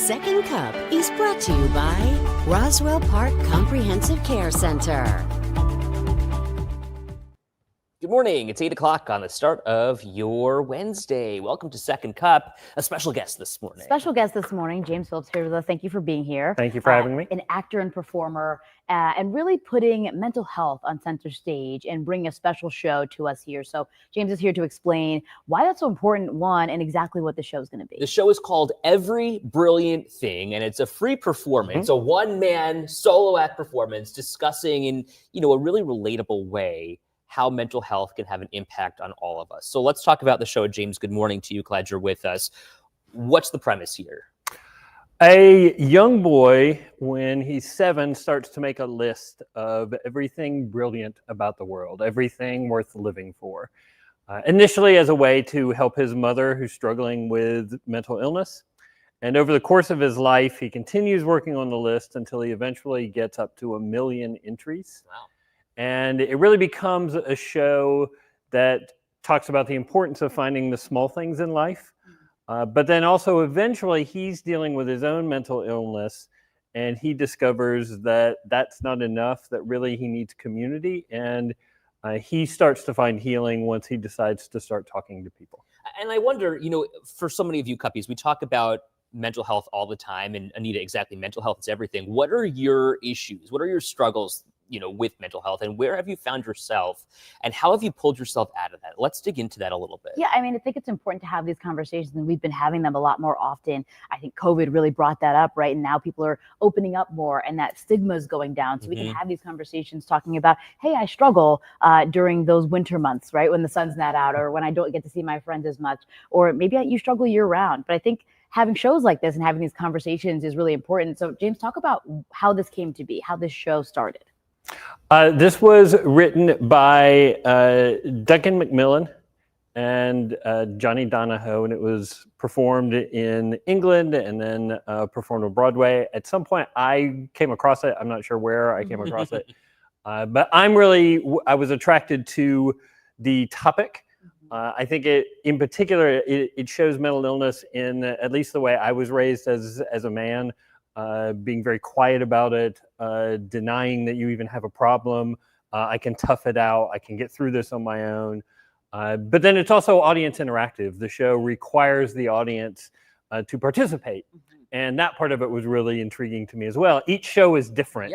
Second Cup is brought to you by Roswell Park Comprehensive Care Center. Good morning. It's 8 o'clock on the start of your Wednesday. Welcome to Second Cup. A special guest this morning. James Phillips here with us. Thank you for being here. Thank you for having me. An actor and performer, and really putting mental health on center stage and bringing a special show to us here. So James is here to explain why that's so important, one, and exactly what the show is going to be. The show is called Every Brilliant Thing, and it's a free performance, a one-man solo act performance discussing in, a really relatable way how mental health can have an impact on all of us. So let's talk about the show. James, good morning to you. Glad you're with us. What's the premise here? A young boy, when he's 7, starts to make a list of everything brilliant about the world, everything worth living for. Initially as a way to help his mother, who's struggling with mental illness. And over the course of his life, he continues working on the list until he eventually gets up to 1 million entries. Wow. And it really becomes a show that talks about the importance of finding the small things in life. But then also eventually he's dealing with his own mental illness, and he discovers that that's not enough, that really he needs community. And he starts to find healing once he decides to start talking to people. And I wonder, for so many of you Cuppies, we talk about mental health all the time. And Anita, exactly, mental health is everything. What are your issues? What are your struggles with mental health, and where have you found yourself, and how have you pulled yourself out of that? Let's dig into that a little bit. Yeah, I think it's important to have these conversations, and we've been having them a lot more often. I think COVID really brought that up, right? And now people are opening up more, and that stigma is going down. So we can have these conversations talking about, hey, I struggle during those winter months, right? When the sun's not out, or when I don't get to see my friends as much, or maybe you struggle year round. But I think having shows like this and having these conversations is really important. So James, talk about how this came to be, how this show started. This was written by Duncan Macmillan and Johnny Donahoe, and it was performed in England and then performed on Broadway. At some point, I came across it. I'm not sure where I came across it, but I was attracted to the topic. I think in particular, it shows mental illness in at least the way I was raised as a man. Being very quiet about it, denying that you even have a problem. I can tough it out. I can get through this on my own. But then it's also audience interactive. The show requires the audience to participate. And that part of it was really intriguing to me as well. Each show is different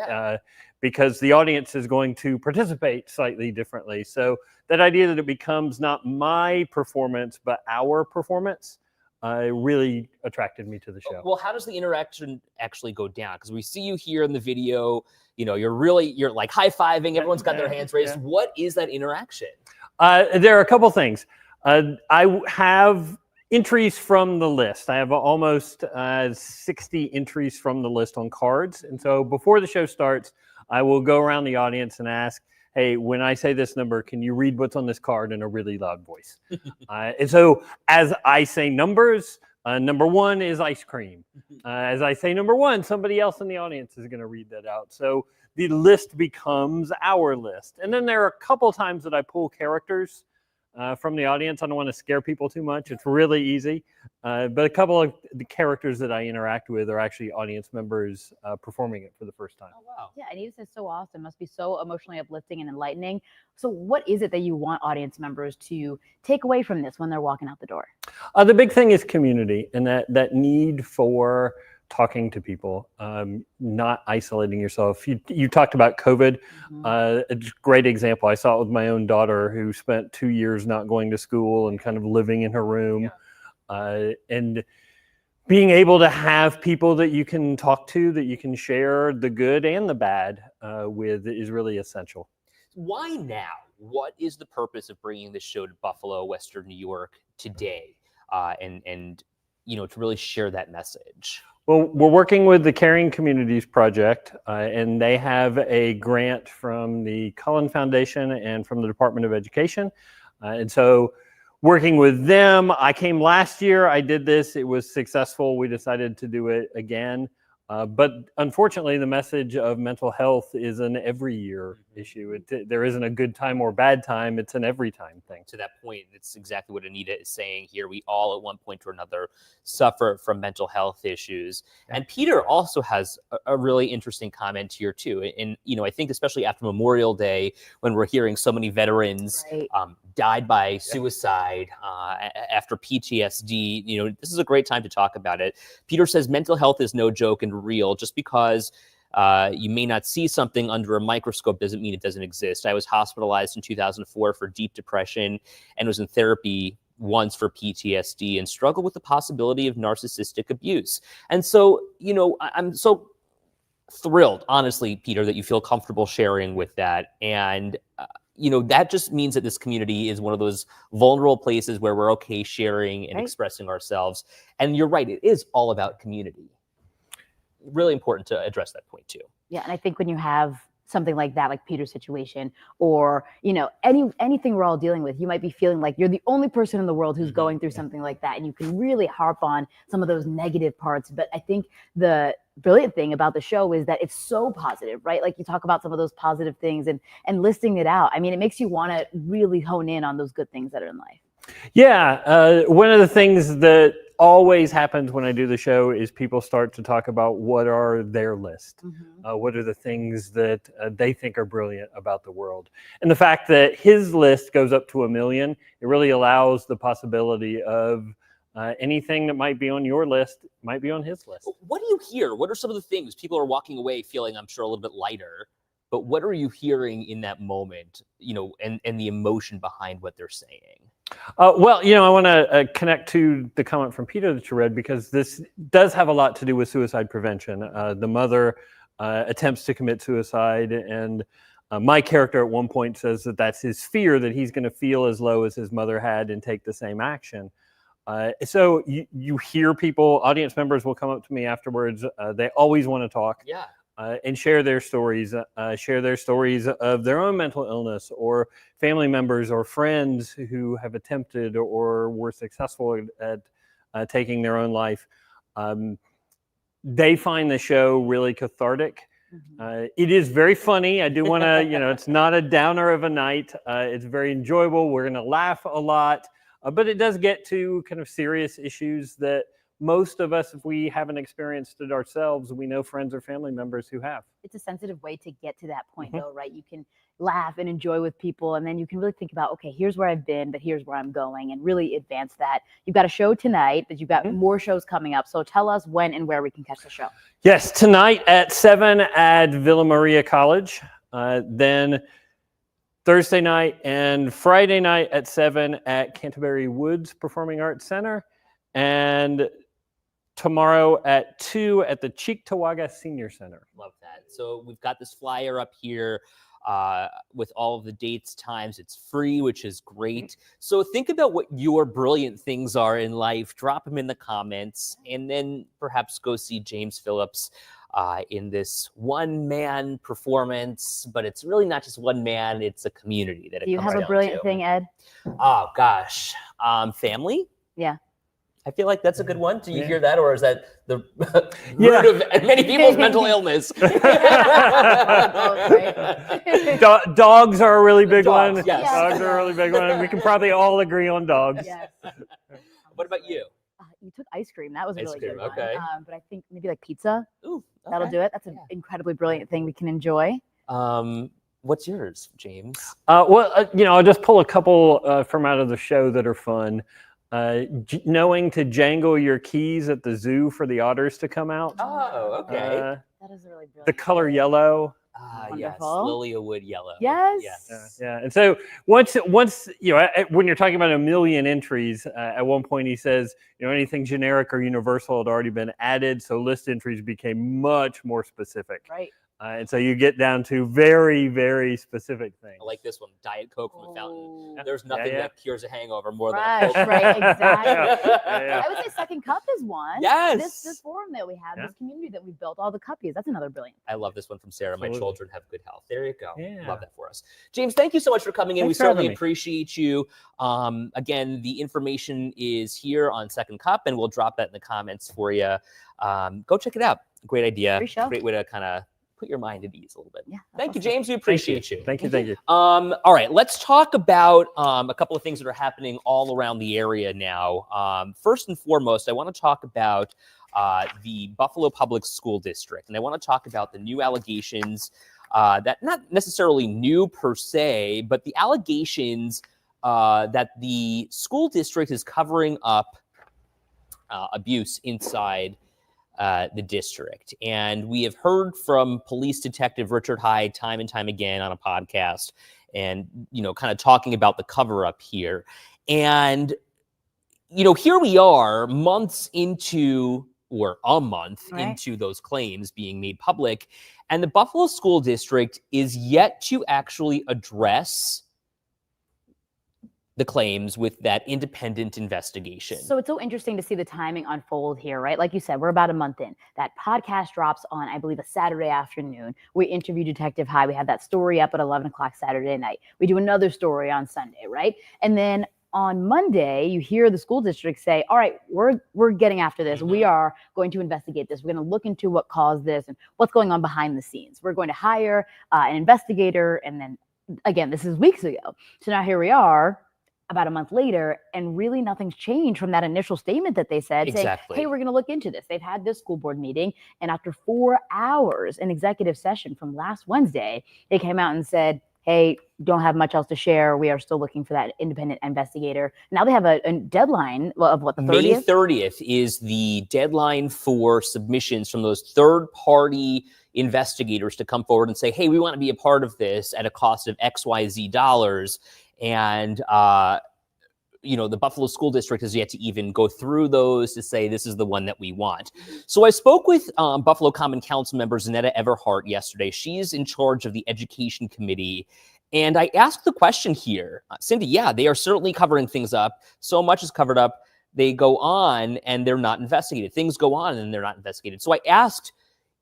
because the audience is going to participate slightly differently. So that idea that it becomes not my performance, but our performance, really attracted me to the show. Well, how does the interaction actually go down? Because we see you here in the video, you're like high-fiving, everyone's got their hands raised. Yeah. What is that interaction? There are a couple things. I have entries from the list. I have almost 60 entries from the list on cards. And so before the show starts, I will go around the audience and ask, hey, when I say this number, can you read what's on this card in a really loud voice? And so as I say numbers, number 1 is ice cream. As I say number 1, somebody else in the audience is going to read that out. So the list becomes our list. And then there are a couple times that I pull characters from the audience. I don't want to scare people too much. It's really easy. But a couple of the characters that I interact with are actually audience members performing it for the first time. Oh, wow. Yeah, Anita says so awesome. Must be so emotionally uplifting and enlightening. So what is it that you want audience members to take away from this when they're walking out the door? The big thing is community, and that need for talking to people, not isolating yourself. You talked about COVID. A great example. I saw it with my own daughter, who spent 2 years not going to school and kind of living in her room. And being able to have people that you can talk to, that you can share the good and the bad with, is really essential. Why now? What is the purpose of bringing this show to Buffalo, Western New York today, and to really share that message? Well, we're working with the Caring Communities Project, and they have a grant from the Cullen Foundation and from the Department of Education. And so working with them, I came last year, I did this, it was successful. We decided to do it again. But unfortunately, the message of mental health is an every year issue. There isn't a good time or bad time. It's an every time thing. To that point, it's exactly what Anita is saying here. We all at one point or another suffer from mental health issues. Yeah. And Peter also has a really interesting comment here too. And, I think especially after Memorial Day, when we're hearing so many veterans Right. died by suicide after PTSD, this is a great time to talk about it. Peter says mental health is no joke and real. Just because you may not see something under a microscope doesn't mean it doesn't exist. I was hospitalized in 2004 for deep depression and was in therapy once for PTSD and struggled with the possibility of narcissistic abuse. And so, I'm so thrilled, honestly, Peter, that you feel comfortable sharing with that. And that just means that this community is one of those vulnerable places where we're okay sharing and Right. expressing ourselves. And you're right, it is all about community. Really important to address that point too. Yeah, and I think when you have something like that, like Peter's situation, or anything we're all dealing with, you might be feeling like you're the only person in the world who's going through something like that, and you can really harp on some of those negative parts. But I think the brilliant thing about the show is that it's so positive, right? Like you talk about some of those positive things and listing it out. I mean, it makes you want to really hone in on those good things that are in life. Yeah, one of the things that always happens when I do the show is people start to talk about what are their list. What are the things that they think are brilliant about the world? And the fact that his list goes up to 1 million, it really allows the possibility of anything that might be on your list might be on his list. What do you hear? What are some of the things people are walking away feeling, I'm sure, a little bit lighter? But what are you hearing in that moment, and the emotion behind what they're saying? Well, I want to connect to the comment from Peter that you read, because this does have a lot to do with suicide prevention. The mother attempts to commit suicide, and my character at one point says that that's his fear, that he's going to feel as low as his mother had and take the same action. So you hear people, audience members will come up to me afterwards. They always want to talk. Yeah. And share their stories of their own mental illness, or family members or friends who have attempted or were successful at taking their own life. They find the show really cathartic. It is very funny. I do want to, it's not a downer of a night. It's very enjoyable. We're going to laugh a lot, but it does get to kind of serious issues that most of us, if we haven't experienced it ourselves, we know friends or family members who have. It's a sensitive way to get to that point, though, right? You can laugh and enjoy with people, and then you can really think about, okay, here's where I've been, but here's where I'm going, and really advance that. You've got a show tonight, but you've got more shows coming up. So tell us when and where we can catch the show. Yes, tonight at 7 at Villa Maria College. Then Thursday night and Friday night at 7 at Canterbury Woods Performing Arts Center. And tomorrow at 2 at the Cheektowaga Senior Center. Love that. So we've got this flyer up here with all of the dates, times. It's free, which is great. So think about what your brilliant things are in life. Drop them in the comments, and then perhaps go see James Phillips in this one-man performance. But it's really not just one man, it's a community that it Do you comes have a down brilliant to. thing, Ed? Oh, gosh. Family? Yeah. I feel like that's a good one. Do you Yeah. hear that? Or is that the Yeah. root of many people's mental illness? Dogs are a really big Dogs, one. yes. Dogs are a really big one. We can probably all agree on dogs. Yes. What about you? You took ice cream. That was a Ice really cream, good one. okay. But I think maybe like pizza. Ooh, That'll okay. do it. That's an incredibly brilliant thing we can enjoy. What's yours, James? I'll just pull a couple from out of the show that are fun. Knowing to jangle your keys at the zoo for the otters to come out. Oh, okay. That is a really brilliant. The color yellow. Yes, Wonderful. Lilia Wood Yellow. Yes. Yeah. And so once when you're talking about 1 million entries, at one point he says, anything generic or universal had already been added, so list entries became much more specific. Right. And so you get down to very, very specific things. I like this one, Diet Coke from the fountain. Oh. There's nothing Yeah. that cures a hangover more than a Right, Coke. right, exactly. Yeah. I would say Second Cup is one. Yes. This forum that we have, Yeah. this community that we built, all the cuppies, that's another brilliant. I love this one from Sarah. My Absolutely. children have good health. There you go. Yeah. Love that for us. James, thank you so much for coming in. Thanks We for having certainly me. appreciate you. Again, the information is here on Second Cup, and we'll drop that in the comments for you. Go check it out. Great idea. Free show. Great way to kind of put your mind at ease a little bit. Yeah. Thank you, awesome. James. We appreciate you. Thank you. All right, let's talk about a couple of things that are happening all around the area now. First and foremost, I want to talk about the Buffalo Public School District, and I want to talk about the new allegations that not necessarily new per se, but the allegations that the school district is covering up abuse inside the district. And we have heard from police detective Richard Hyde time and time again on a podcast and, kind of talking about the cover up here. And, here we are months into, or a month into those claims being made public. And the Buffalo School District is yet to actually address the claims with that independent investigation. So it's so interesting to see the timing unfold here, right? Like you said, we're about a month in. That podcast drops on, I believe, a Saturday afternoon. We interview Detective Hyde. We have that story up at 11 o'clock Saturday night. We do another story on Sunday, right? And then on Monday, you hear the school district say, all right, we're getting after this. We are going to investigate this. We're going to look into what caused this and what's going on behind the scenes. We're going to hire an investigator. And then, again, this is weeks ago. So now here we are, about a month later, and really nothing's changed from that initial statement that they said, saying, hey, we're going to look into this. They've had this school board meeting, and after 4 hours in executive session from last Wednesday, they came out and said, hey, don't have much else to share. We are still looking for that independent investigator. Now they have a deadline of what, the 30th? May 30th is the deadline for submissions from those third-party investigators to come forward and say, hey, we want to be a part of this at a cost of XYZ dollars. And, the Buffalo School District has yet to even go through those to say this is the one that we want. So I spoke with Buffalo Common Council member Zanetta Everhart yesterday. She's in charge of the Education Committee. And I asked the question here, Cindy, yeah, they are certainly covering things up. So much is covered up. They go on and they're not investigated. Things go on and they're not investigated. So I asked,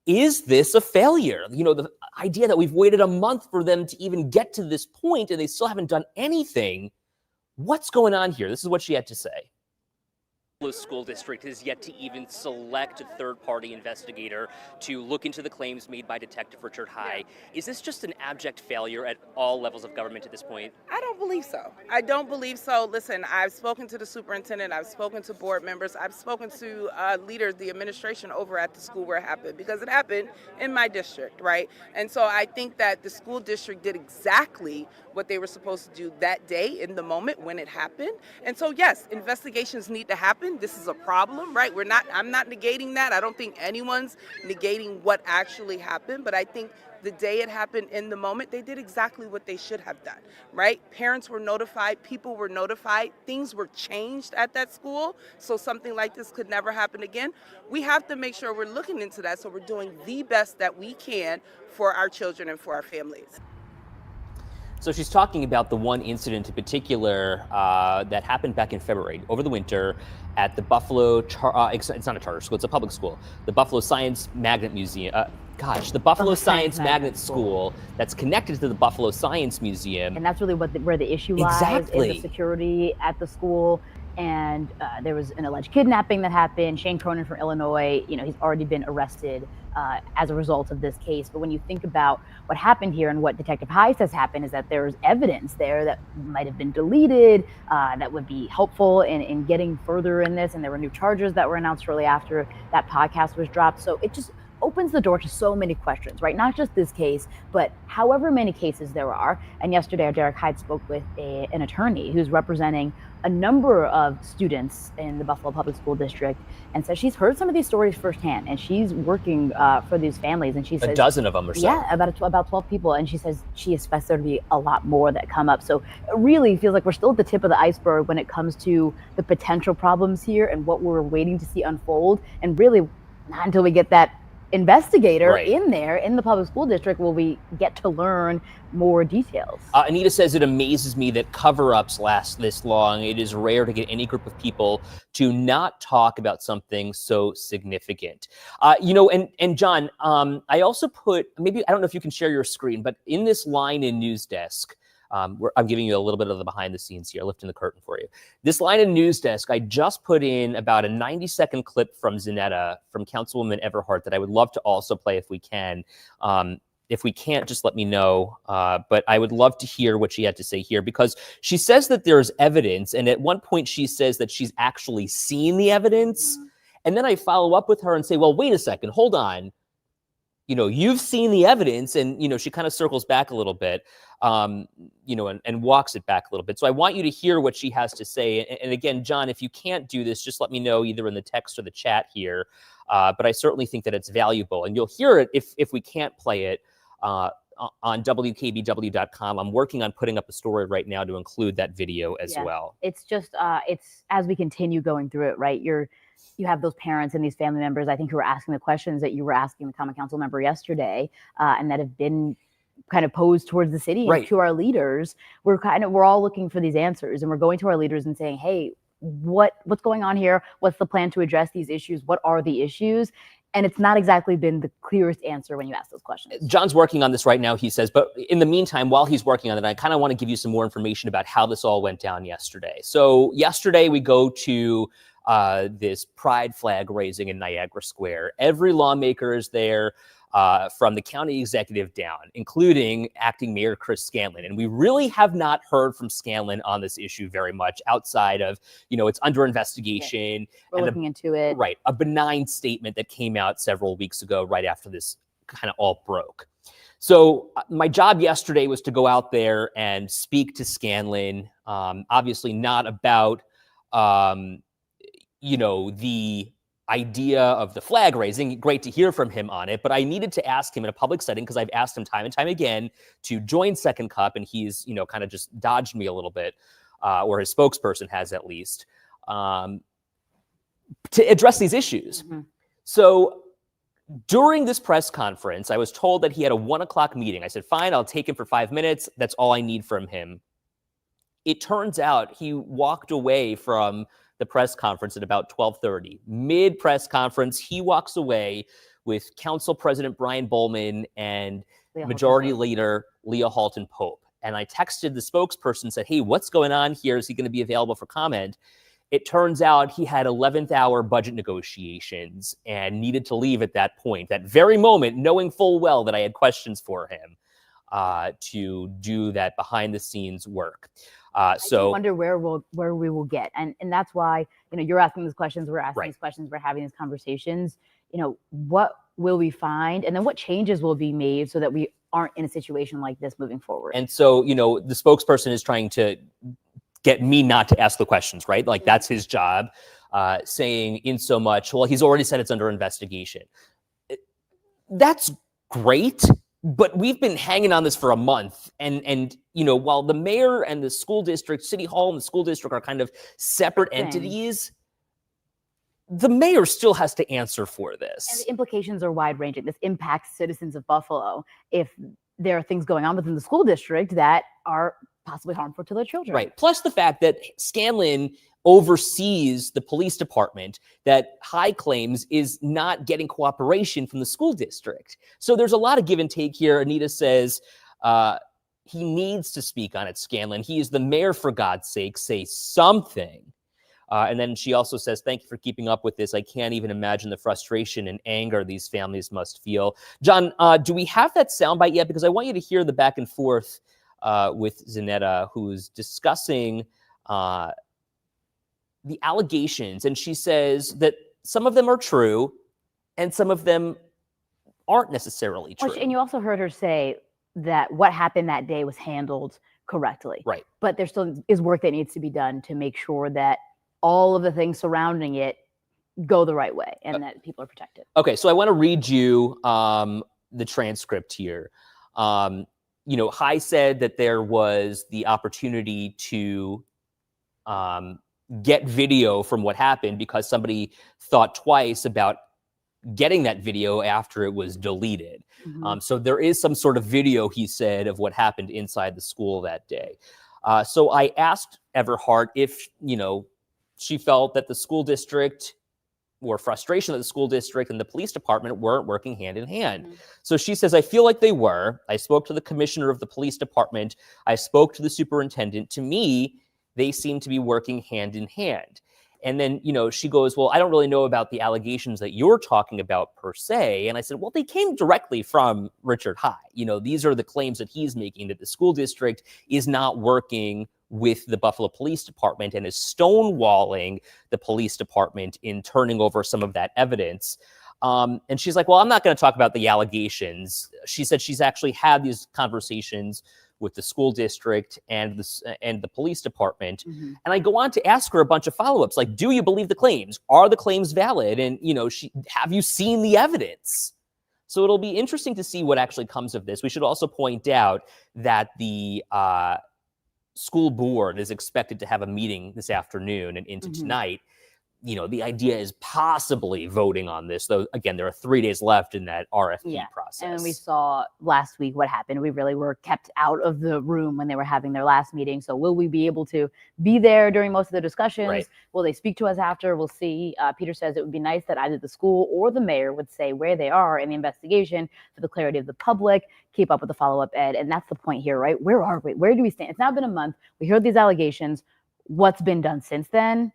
is this a failure? The idea that we've waited a month for them to even get to this point and they still haven't done anything. What's going on here? This is what she had to say. The school district has yet to even select a third-party investigator to look into the claims made by Detective Richard Hyde. Is this just an abject failure at all levels of government at this point? I don't believe so. I don't believe so. Listen, I've spoken to the superintendent. I've spoken to board members. I've spoken to leaders, the administration over at the school where it happened, because it happened in my district, right? And so I think that the school district did exactly what they were supposed to do that day in the moment when it happened. And so, yes, investigations need to happen. This is a problem, right? I'm not negating that. I don't think anyone's negating what actually happened, but I think the day it happened in the moment, they did exactly what they should have done, right? Parents were notified, people were notified, things were changed at that school, so something like this could never happen again. We have to make sure we're looking into that, so we're doing the best that we can for our children and for our families. So she's talking about the one incident in particular that happened back in February, over the winter, at the Buffalo, it's not a charter school, it's a public school, the Buffalo Science Magnet Museum, the Buffalo Science Magnet School that's connected to the Buffalo Science Museum. And that's really where the issue lies, Exactly. is the security at the school. And there was an alleged kidnapping that happened. Shane Cronin from Illinois, he's already been arrested as a result of this case. But when you think about what happened here and what Detective Hyde says happened, is that there's evidence there that might have been deleted that would be helpful in getting further in this. And there were new charges that were announced shortly after that podcast was dropped. So it just opens the door to so many questions, right? Not just this case, but however many cases there are. And yesterday, Derek Hyde spoke with an attorney who's representing a number of students in the Buffalo Public School District, and says she's heard some of these stories firsthand, and she's working for these families. And she says a dozen of them or so. Yeah, about 12 people. And she says she expects there to be a lot more that come up. So it really feels like we're still at the tip of the iceberg when it comes to the potential problems here and what we're waiting to see unfold. And really, not until we get that investigator in there in the public school district will we get to learn more details. Anita says, it amazes me that cover-ups last this long. It is rare to get any group of people to not talk about something so significant. And John, I also put, maybe, I don't know if you can share your screen, but in this line in News Desk, I'm giving you a little bit of the behind the scenes here, lifting the curtain for you. This line in News Desk, I just put in about a 90-second clip from Zanetta, from Councilwoman Everhart, that I would love to also play if we can. If we can't, just let me know. But I would love to hear what she had to say here, because she says that there's evidence. And at one point she says that she's actually seen the evidence. And then I follow up with her and say, well, wait a second, hold on. You've seen the evidence. And, she kind of circles back a little bit, and walks it back a little bit. So I want you to hear what she has to say. And again, John, if you can't do this, just let me know either in the text or the chat here. But I certainly think that it's valuable. And you'll hear it if we can't play it on WKBW.com. I'm working on putting up a story right now to include that video as well. It's just, it's as we continue going through it, right? You have those parents and these family members, I think, who are asking the questions that you were asking the Common Council member yesterday, and that have been kind of posed towards the city and to our leaders. We're all looking for these answers, and we're going to our leaders and saying, hey, what's going on here? What's the plan to address these issues? What are the issues? And it's not exactly been the clearest answer when you ask those questions. John's working on this right now, he says. But in the meantime, while he's working on it, I kind of want to give you some more information about how this all went down yesterday. So yesterday we go to this pride flag raising in Niagara Square. Every lawmaker is there, from the county executive down, including acting Mayor Chris Scanlon. And we really have not heard from Scanlon on this issue very much, outside of, it's under investigation. We're looking into it. Right. A benign statement that came out several weeks ago, right after this kind of all broke. So my job yesterday was to go out there and speak to Scanlon, obviously not about, the idea of the flag raising. Great to hear from him on it, but I needed to ask him in a public setting, because I've asked him time and time again to join Second Cup, and he's, kind of just dodged me a little bit, or his spokesperson has at least, to address these issues. So during this press conference, I was told that he had a 1:00 meeting. I said, fine, I'll take him for 5 minutes. That's all I need from him. It turns out he walked away from the press conference at about 12:30. Mid-press conference, he walks away with Council President Brian Bowman and Majority Leader Leah Halton Pope. And I texted the spokesperson, said, hey, what's going on here? Is he going to be available for comment? It turns out he had 11th hour budget negotiations and needed to leave at that point, that very moment, knowing full well that I had questions for him to do that behind the scenes work. So I wonder where we will get, and that's why you're asking these questions, we're asking these questions, we're having these conversations. What will we find, and then what changes will be made so that we aren't in a situation like this moving forward. And so the spokesperson is trying to get me not to ask the questions, right? Like that's his job, saying in so much, well, he's already said it's under investigation. That's great. But we've been hanging on this for a month. And while the mayor and the school district, City Hall and the school district are kind of separate entities, the mayor still has to answer for this. And the implications are wide ranging. This impacts citizens of Buffalo if there are things going on within the school district that are possibly harmful to their children. Right. Plus the fact that Scanlon oversees the police department, that High claims is not getting cooperation from the school district. So there's a lot of give and take here. Anita says he needs to speak on it, Scanlon. He is the mayor, for God's sake, say something. And then she also says, thank you for keeping up with this. I can't even imagine the frustration and anger these families must feel. John, do we have that soundbite yet? Because I want you to hear the back and forth with Zanetta, who's discussing the allegations. And she says that some of them are true and some of them aren't necessarily true. And you also heard her say that what happened that day was handled correctly. Right. But there still is work that needs to be done to make sure that all of the things surrounding it go the right way and that people are protected. Okay, so I want to read you the transcript here. High said that there was the opportunity to get video from what happened because somebody thought twice about getting that video after it was deleted. Mm-hmm. So there is some sort of video, he said, of what happened inside the school that day. So I asked Everhart if, she felt that the school district or frustration that the school district and the police department weren't working hand in hand. So she says, I feel like they were. I spoke to the commissioner of the police department. I spoke to the superintendent. To me, they seem to be working hand in hand. And then, she goes, well, I don't really know about the allegations that you're talking about per se. And I said, well, they came directly from Richard High. These are the claims that he's making, that the school district is not working with the Buffalo Police Department and is stonewalling the police department in turning over some of that evidence. And she's like, well, I'm not going to talk about the allegations. She said she's actually had these conversations with the school district and the police department. And I go on to ask her a bunch of follow-ups, like, do you believe the claims? Are the claims valid? And, have you seen the evidence? So it'll be interesting to see what actually comes of this. We should also point out that the school board is expected to have a meeting this afternoon and into tonight. The idea is possibly voting on this, though. Again, there are 3 days left in that RFP process. And we saw last week what happened. We really were kept out of the room when they were having their last meeting. So will we be able to be there during most of the discussions? Right. Will they speak to us after? We'll see. Peter says it would be nice that either the school or the mayor would say where they are in the investigation for the clarity of the public, keep up with the follow-up, Ed. And that's the point here, right? Where are we? Where do we stand? It's now been a month. We heard these allegations. What's been done since then?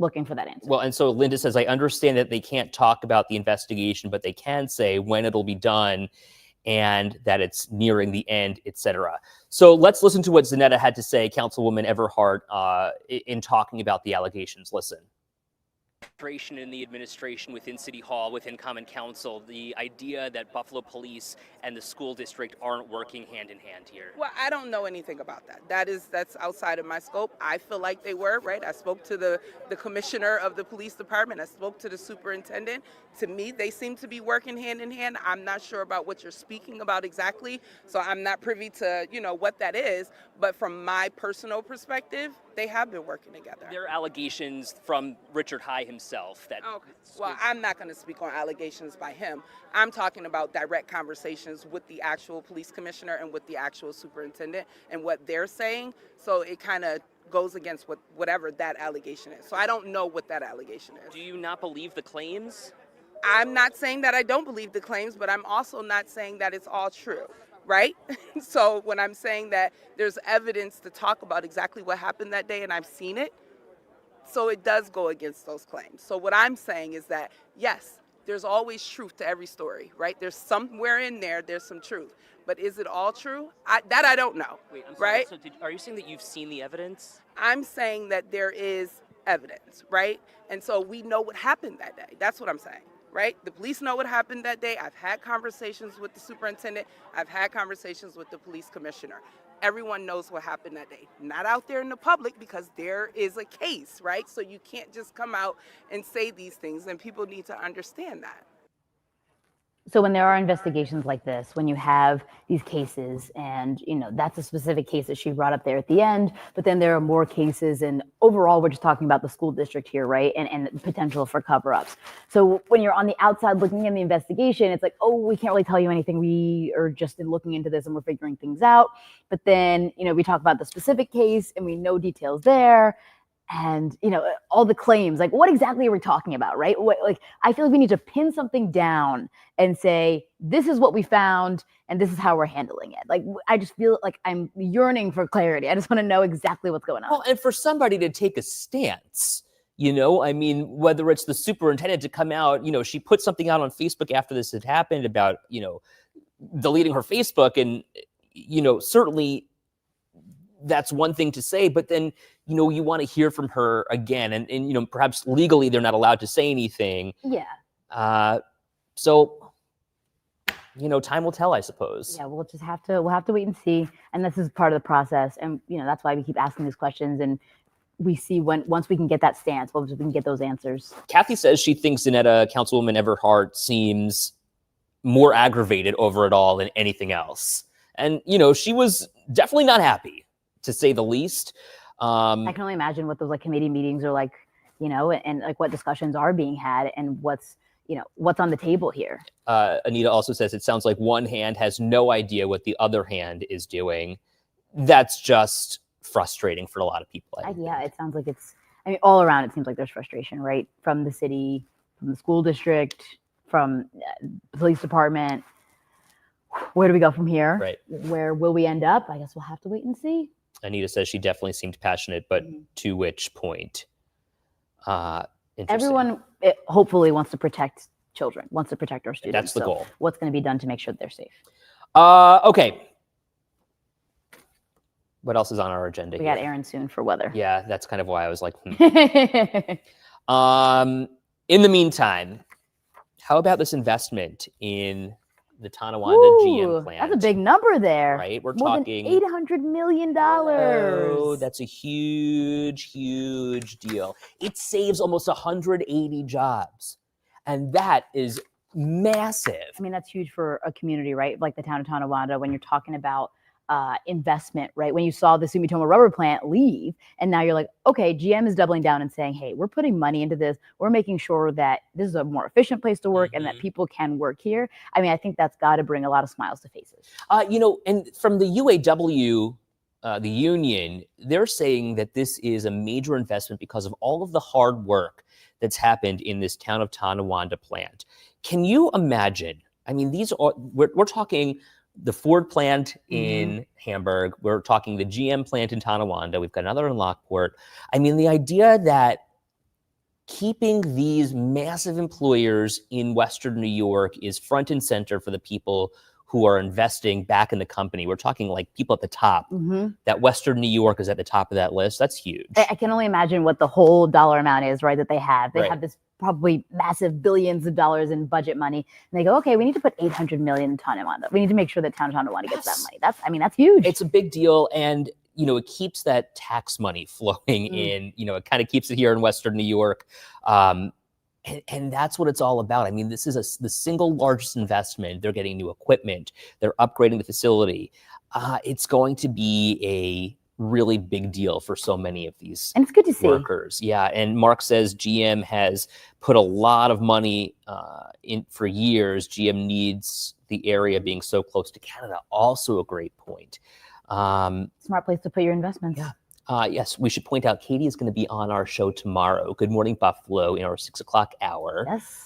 Looking for that answer. Well, and so Linda says, I understand that they can't talk about the investigation, but they can say when it'll be done and that it's nearing the end, etc. So let's listen to what Zanetta had to say, Councilwoman Everhart, in talking about the allegations. Listen. In the administration within City Hall, within Common Council, the idea that Buffalo Police and the school district aren't working hand in hand here. Well, I don't know anything about that. That's outside of my scope. I feel like they were, right? I spoke to the commissioner of the police department. I spoke to the superintendent. To me, they seem to be working hand in hand. I'm not sure about what you're speaking about exactly, so I'm not privy to, what that is. But from my personal perspective, they have been working together. There are allegations from Richard High himself that... Okay. Well, I'm not going to speak on allegations by him. I'm talking about direct conversations with the actual police commissioner and with the actual superintendent and what they're saying. So it kind of goes against whatever that allegation is. So I don't know what that allegation is. Do you not believe the claims? I'm not saying that I don't believe the claims, but I'm also not saying that it's all true, right? So when I'm saying that there's evidence to talk about exactly what happened that day and I've seen it, so it does go against those claims. So what I'm saying is that, yes, there's always truth to every story, right? There's somewhere in there's some truth. But is it all true? I don't know. Wait, I'm sorry. Right? So are you saying that you've seen the evidence? I'm saying that there is evidence, right? And so we know what happened that day. That's what I'm saying, right? The police know what happened that day. I've had conversations with the superintendent. I've had conversations with the police commissioner. Everyone knows what happened that day. Not out there in the public because there is a case, right? So you can't just come out and say these things, and people need to understand that. So when there are investigations like this, when you have these cases and, that's a specific case that she brought up there at the end, but then there are more cases and overall, we're just talking about the school district here, right? And potential for cover-ups. So when you're on the outside looking in the investigation, it's like, oh, we can't really tell you anything. We are just looking into this and we're figuring things out. But then, we talk about the specific case and we know details there. And, all the claims, like what exactly are we talking about, right? I feel like we need to pin something down and say, this is what we found and this is how we're handling it. Like, I just feel like I'm yearning for clarity. I just want to know exactly what's going on. Well, and for somebody to take a stance, whether it's the superintendent to come out, she put something out on Facebook after this had happened about, deleting her Facebook and, certainly that's one thing to say, but then, you want to hear from her again and perhaps legally they're not allowed to say anything. Yeah. So, time will tell, I suppose. Yeah, we'll have to wait and see. And this is part of the process. And, that's why we keep asking these questions and we see once we can get that stance, once we can get those answers. Kathy says she thinks Zanetta, Councilwoman Everhart, seems more aggravated over it all than anything else. And, she was definitely not happy, to say the least. I can only imagine what those committee meetings are like, and what discussions are being had and what's on the table here. Anita also says it sounds like one hand has no idea what the other hand is doing. That's just frustrating for a lot of people. Yeah, it sounds like all around it seems like there's frustration, right? From the city, from the school district, from the police department. Where do we go from here? Right. Where will we end up? I guess we'll have to wait and see. Anita says she definitely seemed passionate, but to which point? Interesting. Everyone hopefully wants to protect children, wants to protect our students. That's the goal. What's going to be done to make sure that they're safe? Okay. What else is on our agenda We here? got Aaron soon for weather. Yeah, that's kind of why I was like, in the meantime, how about this investment in the Tonawanda GM plant? That's a big number there. Right? We're More talking than $800 million. Oh, that's a huge, huge deal. It saves almost 180 jobs. And that is massive. I mean, that's huge for a community, right? Like the town of Tonawanda, when you're talking about investment, right? When you saw the Sumitomo rubber plant leave, and now you're like, okay, GM is doubling down and saying, hey, we're putting money into this. We're making sure that this is a more efficient place to work and that people can work here. I mean, I think that's got to bring a lot of smiles to faces. And from the UAW, the union, they're saying that this is a major investment because of all of the hard work that's happened in this town of Tonawanda plant. Can you imagine? I mean, we're talking the Ford plant in Hamburg. We're talking the GM plant in Tonawanda. We've got another in Lockport. I mean, the idea that keeping these massive employers in Western New York is front and center for the people who are investing back in the company. We're talking like people at the top, that Western New York is at the top of that list. That's huge. I can only imagine what the whole dollar amount is, right, that they have. They Right. have this probably massive billions of dollars in budget money. And they go, okay, we need to put $800 million in Tonawanda. We need to make sure that town of Tonawanda gets that money. That's huge. It's a big deal. And, it keeps that tax money flowing in, it kind of keeps it here in Western New York. And that's what it's all about. I mean, this is the single largest investment. They're getting new equipment. They're upgrading the facility. It's going to be a really big deal for so many of these and it's good to see. workers. Yeah. And Mark says GM has put a lot of money in for years. GM needs the area being so close to Canada. Also a great point. Smart place to put your investments. Yeah. Yes, we should point out Katie is going to be on our show tomorrow. Good Morning Buffalo in our 6 o'clock hour. Yes.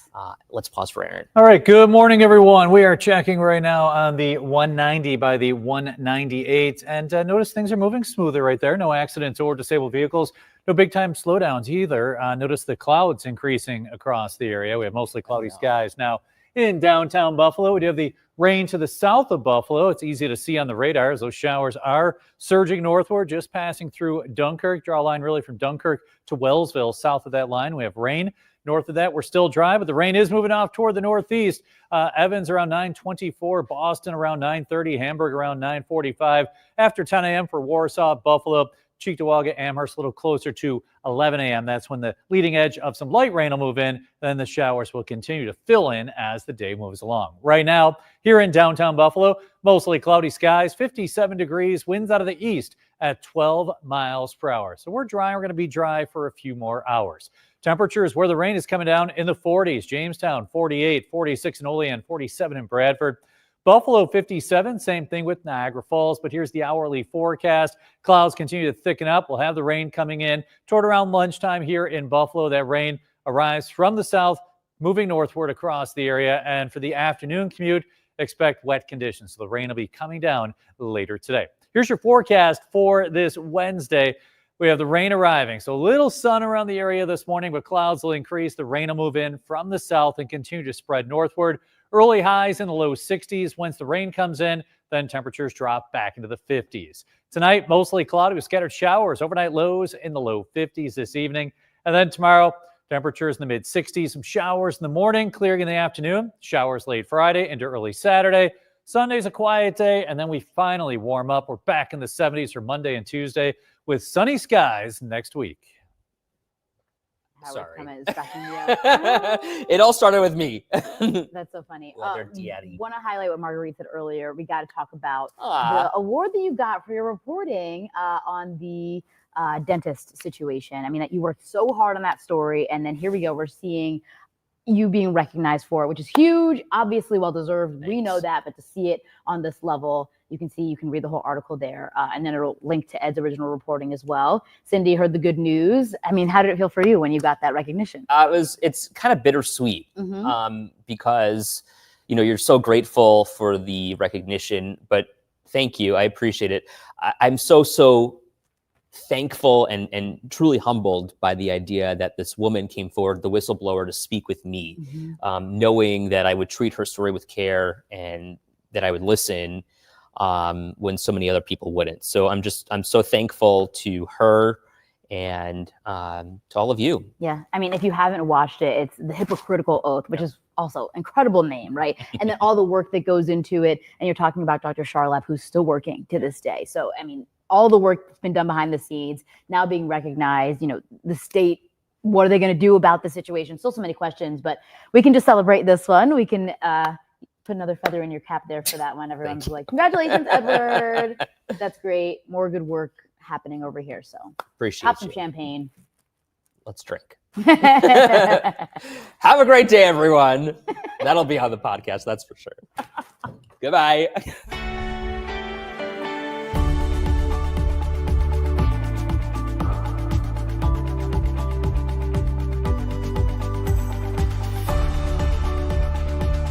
Let's pause for Aaron. All right. Good morning, everyone. We are checking right now on the 190 by the 198. And notice things are moving smoother right there. No accidents or disabled vehicles. No big time slowdowns either. Notice the clouds increasing across the area. We have mostly cloudy skies now in downtown Buffalo. We do have the rain to the south of Buffalo. It's easy to see on the radar as those showers are surging northward, just passing through Dunkirk. Draw a line really from Dunkirk to Wellsville. South of that line, we have rain. North of that, we're still dry, but the rain is moving off toward the northeast. Evans around 9:24, Boston around 9:30, Hamburg around 9:45. After 10 a.m. for Warsaw, Buffalo, Cheektowaga, Amherst, a little closer to 11 a.m. That's when the leading edge of some light rain will move in. Then the showers will continue to fill in as the day moves along. Right now, here in downtown Buffalo, mostly cloudy skies, 57 degrees, winds out of the east at 12 miles per hour. So we're dry. We're going to be dry for a few more hours. Temperatures where the rain is coming down in the 40s. Jamestown, 48, 46 in Olean, 47 in Bradford. Buffalo 57, same thing with Niagara Falls, but here's the hourly forecast. Clouds continue to thicken up. We'll have the rain coming in toward around lunchtime here in Buffalo. That rain arrives from the south, moving northward across the area. And for the afternoon commute, expect wet conditions. So the rain will be coming down later today. Here's your forecast for this Wednesday. We have the rain arriving. So a little sun around the area this morning, but clouds will increase. The rain will move in from the south and continue to spread northward. Early highs in the low 60s. Once the rain comes in, then temperatures drop back into the 50s. Tonight, mostly cloudy with scattered showers. Overnight lows in the low 50s this evening. And then tomorrow, temperatures in the mid 60s. Some showers in the morning, clearing in the afternoon. Showers late Friday into early Saturday. Sunday's a quiet day, and then we finally warm up. We're back in the 70s for Monday and Tuesday with sunny skies next week. Sorry. It It all started with me. That's so funny. Leather daddy. Want to highlight what Marguerite said earlier. We got to talk about Aw. the award that you got for your reporting on the dentist situation. I mean, you worked so hard on that story, and then here we go. We're seeing you being recognized for it, which is huge, obviously well-deserved. We know Thanks. that, but to see it on this level, you can read the whole article there. And then it'll link to Ed's original reporting as well. Cindy heard the good news. I mean, how did it feel for you when you got that recognition? It's kind of bittersweet because, you're so grateful for the recognition, but thank you. I appreciate it. I'm so thankful and truly humbled by the idea that this woman came forward, the whistleblower, to speak with me, knowing that I would treat her story with care and that I would listen when so many other people wouldn't. So I'm so thankful to her and to all of you. Yeah. I mean, if you haven't watched it, it's The Hypocritical Oath, which is also incredible name, right? And then all the work that goes into it. And you're talking about Dr. Charlap, who's still working to this day. So, I mean, all the work that's been done behind the scenes, now being recognized, the state, what are they going to do about the situation? Still so many questions, but we can just celebrate this one. We can put another feather in your cap there for that one. Everyone's like, congratulations, Edward. That's great. More good work happening over here. So Appreciate pop some you. champagne. Let's drink. Have a great day, everyone. That'll be on the podcast, that's for sure. Goodbye.